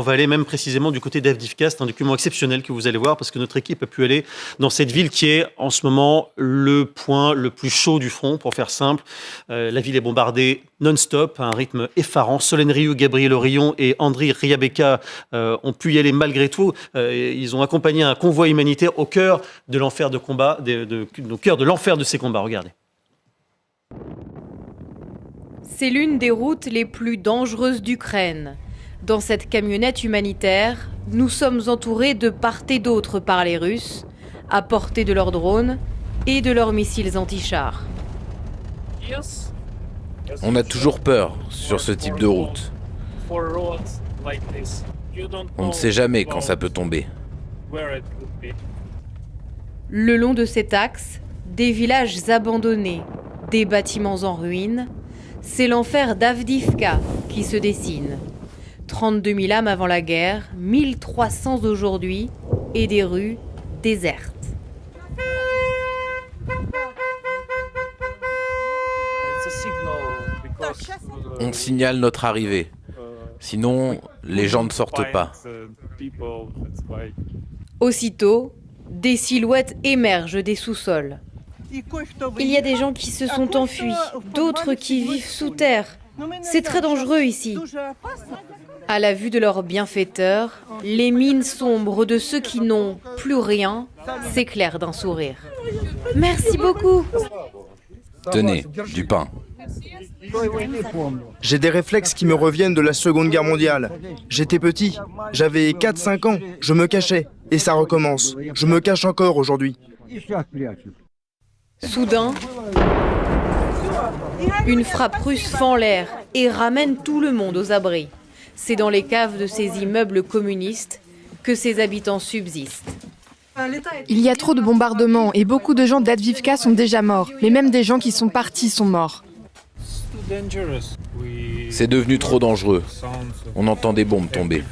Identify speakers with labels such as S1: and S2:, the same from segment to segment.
S1: va aller même précisément du côté d'Avdivka. C'est un document exceptionnel que vous allez voir parce que notre équipe a pu aller dans cette ville qui est en ce moment le point le plus chaud du front, pour faire simple. La ville est bombardée non-stop, à un rythme effarant. Solène Rioux, Gabriel Orillon et Andriy Ryabeka ont pu y aller malgré tout. Ils ont accompagné un convoi humanitaire au cœur de l'enfer de combat, au cœur de l'enfer de ces combats. Regardez.
S2: C'est l'une des routes les plus dangereuses d'Ukraine. Dans cette camionnette humanitaire, nous sommes entourés de part et d'autre par les Russes, à portée de leurs drones et de leurs missiles anti-chars.
S3: On a toujours peur sur ce type de route. On ne sait jamais quand ça peut tomber.
S2: Le long de cet axe, des villages abandonnés, des bâtiments en ruine, c'est l'enfer d'Avdivka qui se dessine. 32 000 âmes avant la guerre, 1300 aujourd'hui et des rues désertes.
S3: On signale notre arrivée. Sinon, les gens ne sortent pas.
S2: Aussitôt, des silhouettes émergent des sous-sols. Il y a des gens qui se sont enfuis, d'autres qui vivent sous terre. C'est très dangereux ici. À la vue de leurs bienfaiteurs, les mines sombres de ceux qui n'ont plus rien s'éclairent d'un sourire. Merci beaucoup.
S3: Tenez, du pain.
S4: J'ai des réflexes qui me reviennent de la Seconde Guerre mondiale. J'étais petit, j'avais 4-5 ans, je me cachais. Et ça recommence. Je me cache encore aujourd'hui.
S2: Soudain, une frappe russe fend l'air et ramène tout le monde aux abris. C'est dans les caves de ces immeubles communistes que ces habitants subsistent.
S5: Il y a trop de bombardements et beaucoup de gens d'Avdivka sont déjà morts. Mais même des gens qui sont partis sont morts.
S3: C'est devenu trop dangereux. On entend des bombes tomber.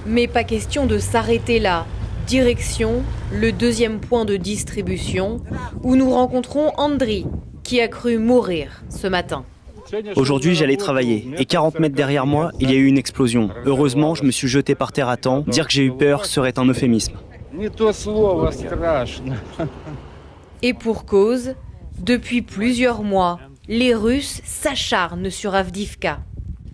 S2: Mais pas question de s'arrêter là. Direction le deuxième point de distribution où nous rencontrons Andriy, qui a cru mourir ce matin.
S6: Aujourd'hui, j'allais travailler et 40 mètres derrière moi, il y a eu une explosion. Heureusement, je me suis jeté par terre à temps. Dire que j'ai eu peur serait un euphémisme.
S2: Et pour cause, depuis plusieurs mois, les Russes s'acharnent sur Avdivka.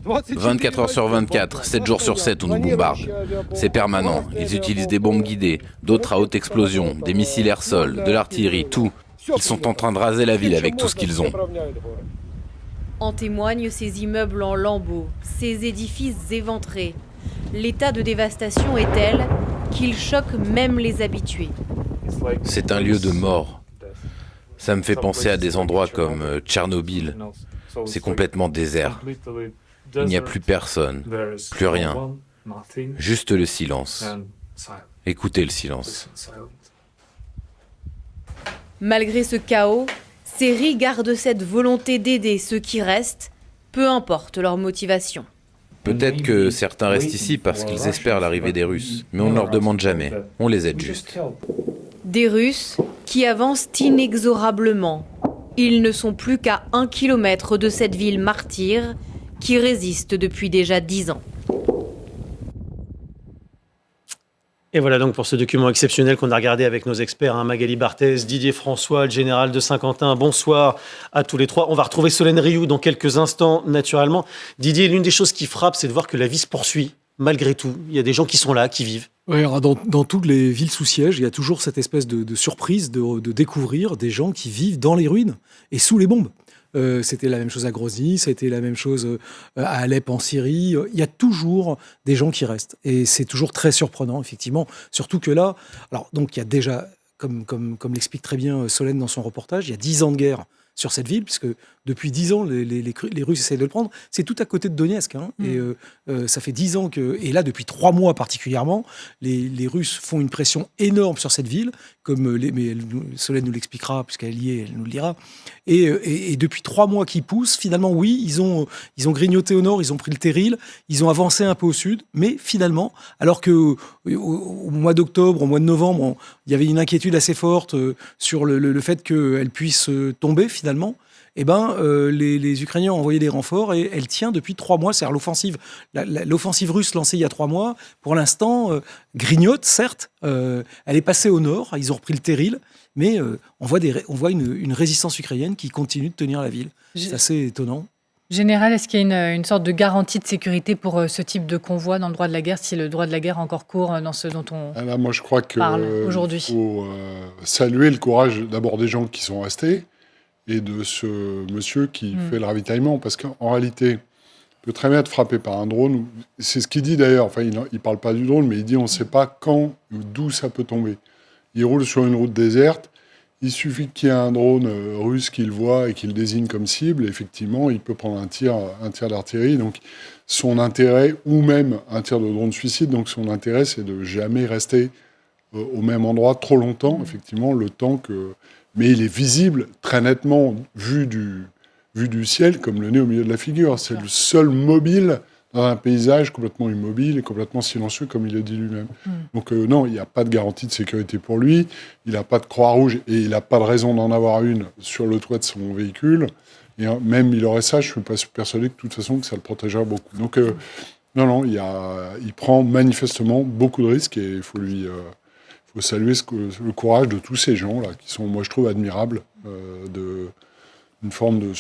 S3: 24 heures sur 24, 7 jours sur 7, on nous bombarde. C'est permanent. Ils utilisent des bombes guidées, d'autres à haute explosion, des missiles air-sol, de l'artillerie, tout. Ils sont en train de raser la ville avec tout ce qu'ils ont.
S2: En témoignent ces immeubles en lambeaux, ces édifices éventrés. L'état de dévastation est tel qu'il choque même les habitués.
S3: C'est un lieu de mort. Ça me fait penser à des endroits comme Tchernobyl. C'est complètement désert. Il n'y a plus personne, plus rien. Juste le silence. Écoutez le silence.
S2: Malgré ce chaos, Seri garde cette volonté d'aider ceux qui restent, peu importe leur motivation.
S3: Peut-être que certains restent ici parce qu'ils espèrent l'arrivée des Russes, mais on ne leur demande jamais, on les aide juste.
S2: Des Russes qui avancent inexorablement. Ils ne sont plus qu'à 1 kilomètre de cette ville martyre qui résiste depuis déjà 10 ans.
S1: Et voilà donc pour ce document exceptionnel qu'on a regardé avec nos experts, Magali Barthez, Didier François, le général de Saint-Quentin. Bonsoir à tous les trois. On va retrouver Solène Rioux dans quelques instants, naturellement. Didier, l'une des choses qui frappe, c'est de voir que la vie se poursuit, malgré tout. Il y a des gens qui sont là, qui vivent.
S7: Oui, alors dans toutes les villes sous siège, il y a toujours cette espèce de surprise de découvrir des gens qui vivent dans les ruines et sous les bombes. C'était la même chose à Grozny, ça a été la même chose à Alep en Syrie. Il y a toujours des gens qui restent. Et c'est toujours très surprenant, effectivement. Surtout que là, alors, donc il y a déjà, comme l'explique très bien Solène dans son reportage, il y a 10 ans de guerre sur cette ville, puisque depuis 10 ans, les Russes essaient de le prendre. C'est tout à côté de Donetsk. Et ça fait 10 ans que... Et là, depuis 3 mois particulièrement, les Russes font une pression énorme sur cette ville, mais Solène nous l'expliquera, puisqu'elle y est, elle nous le dira. Et depuis 3 mois qu'ils poussent, finalement, oui, ils ont grignoté au nord, ils ont pris le Terril, ils ont avancé un peu au sud, mais finalement, alors qu'au mois d'octobre, au mois de novembre, il y avait une inquiétude assez forte sur le fait qu'elle puisse tomber, finalement, les Ukrainiens ont envoyé des renforts et elle tient depuis 3 mois. C'est-à-dire l'offensive russe lancée il y a 3 mois, pour l'instant, grignote, certes. Elle est passée au nord, ils ont repris le Terril, mais on voit une résistance ukrainienne qui continue de tenir la ville. C'est assez étonnant.
S8: Général, est-ce qu'il y a une sorte de garantie de sécurité pour ce type de convoi dans le droit de la guerre, si le droit de la guerre encore court dans ce dont on
S9: moi, je crois
S8: parle aujourd'hui?
S9: Il faut saluer le courage d'abord des gens qui sont restés et de ce monsieur qui fait le ravitaillement, parce qu'en réalité, il peut très bien être frappé par un drone. C'est ce qu'il dit d'ailleurs, enfin, il ne parle pas du drone, mais il dit on ne sait pas quand ou d'où ça peut tomber. Il roule sur une route déserte. Il suffit qu'il y ait un drone russe qu'il voit et qu'il désigne comme cible. Effectivement, il peut prendre un tir d'artillerie. Donc, son intérêt, ou même un tir de drone suicide, donc son intérêt, c'est de jamais rester au même endroit trop longtemps. Effectivement, le temps que... Mais il est visible très nettement, vu du ciel, comme le nez au milieu de la figure. C'est le seul mobile dans un paysage complètement immobile et complètement silencieux, comme il le dit lui-même. Donc non, il n'y a pas de garantie de sécurité pour lui, il n'a pas de Croix-Rouge, et il n'a pas de raison d'en avoir une sur le toit de son véhicule. Et même il aurait ça, je ne suis pas persuadé que de toute façon que ça le protégerait beaucoup. Donc non, il prend manifestement beaucoup de risques, et il faut saluer le courage de tous ces gens-là, qui sont, moi je trouve, admirables, une forme de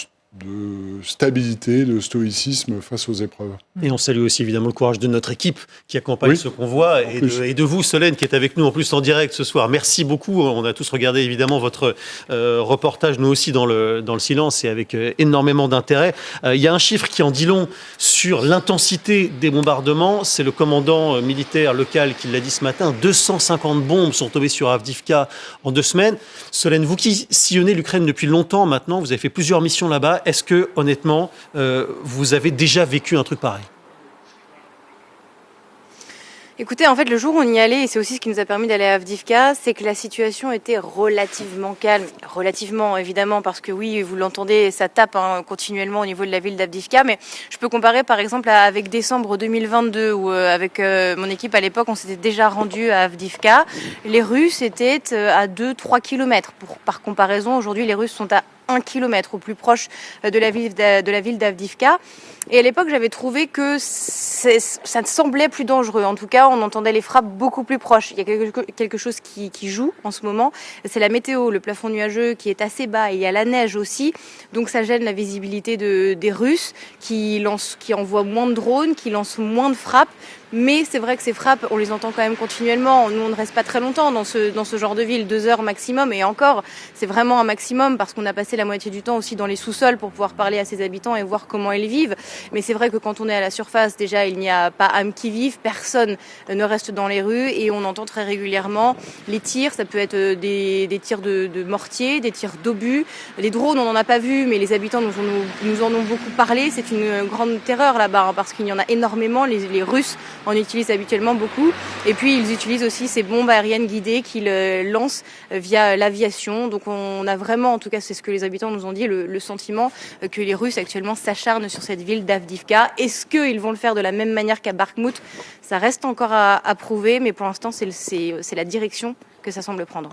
S9: stabilité, de stoïcisme face aux épreuves.
S1: Et on salue aussi évidemment le courage de notre équipe qui accompagne ce convoi et de vous, Solène, qui est avec nous en plus en direct ce soir. Merci beaucoup. On a tous regardé évidemment votre reportage, nous aussi dans le silence et avec énormément d'intérêt. Il y a un chiffre qui en dit long sur l'intensité des bombardements. C'est le commandant militaire local qui l'a dit ce matin. 250 bombes sont tombées sur Avdiivka en 2 semaines. Solène, vous qui sillonnez l'Ukraine depuis longtemps maintenant, vous avez fait plusieurs missions là-bas. Est-ce que, honnêtement, vous avez déjà vécu un truc pareil ?
S2: Écoutez, en fait, le jour où on y allait, et c'est aussi ce qui nous a permis d'aller à Avdiivka, c'est que la situation était relativement calme. Relativement, évidemment, parce que oui, vous l'entendez, ça tape continuellement au niveau de la ville d'Avdiivka. Mais je peux comparer, par exemple, avec décembre 2022, où avec mon équipe à l'époque, on s'était déjà rendu à Avdiivka. Les Russes étaient à 2-3 kilomètres. Par comparaison, aujourd'hui, les Russes sont à 1 kilomètre au plus proche de la ville d'Avdiivka. Et à l'époque, j'avais trouvé que ça semblait plus dangereux. En tout cas, on entendait les frappes beaucoup plus proches. Il y a quelque chose qui joue en ce moment. C'est la météo, le plafond nuageux qui est assez bas. Il y a la neige aussi. Donc ça gêne la visibilité des Russes qui envoient moins de drones, qui lancent moins de frappes. Mais c'est vrai que ces frappes, on les entend quand même continuellement. Nous, on ne reste pas très longtemps dans ce genre de ville, 2 heures maximum. Et encore, c'est vraiment un maximum parce qu'on a passé la moitié du temps aussi dans les sous-sols pour pouvoir parler à ses habitants et voir comment ils vivent. Mais c'est vrai que quand on est à la surface, déjà, il n'y a pas âme qui vive, personne ne reste dans les rues et on entend très régulièrement les tirs. Ça peut être des tirs de mortier, des tirs d'obus. Les drones, on n'en a pas vu, mais les habitants nous en ont beaucoup parlé. C'est une grande terreur là-bas parce qu'il y en a énormément. Les Russes en utilisent habituellement beaucoup. Et puis, ils utilisent aussi ces bombes aériennes guidées qu'ils lancent via l'aviation. Donc, on a vraiment, en tout cas, c'est ce que les habitants nous ont dit, le sentiment que les Russes actuellement s'acharnent sur cette ville d'Avdiivka. Est-ce qu'ils vont le faire de la même manière qu'à Bakhmout ? Ça reste encore à prouver, mais pour l'instant, c'est la direction que ça semble prendre.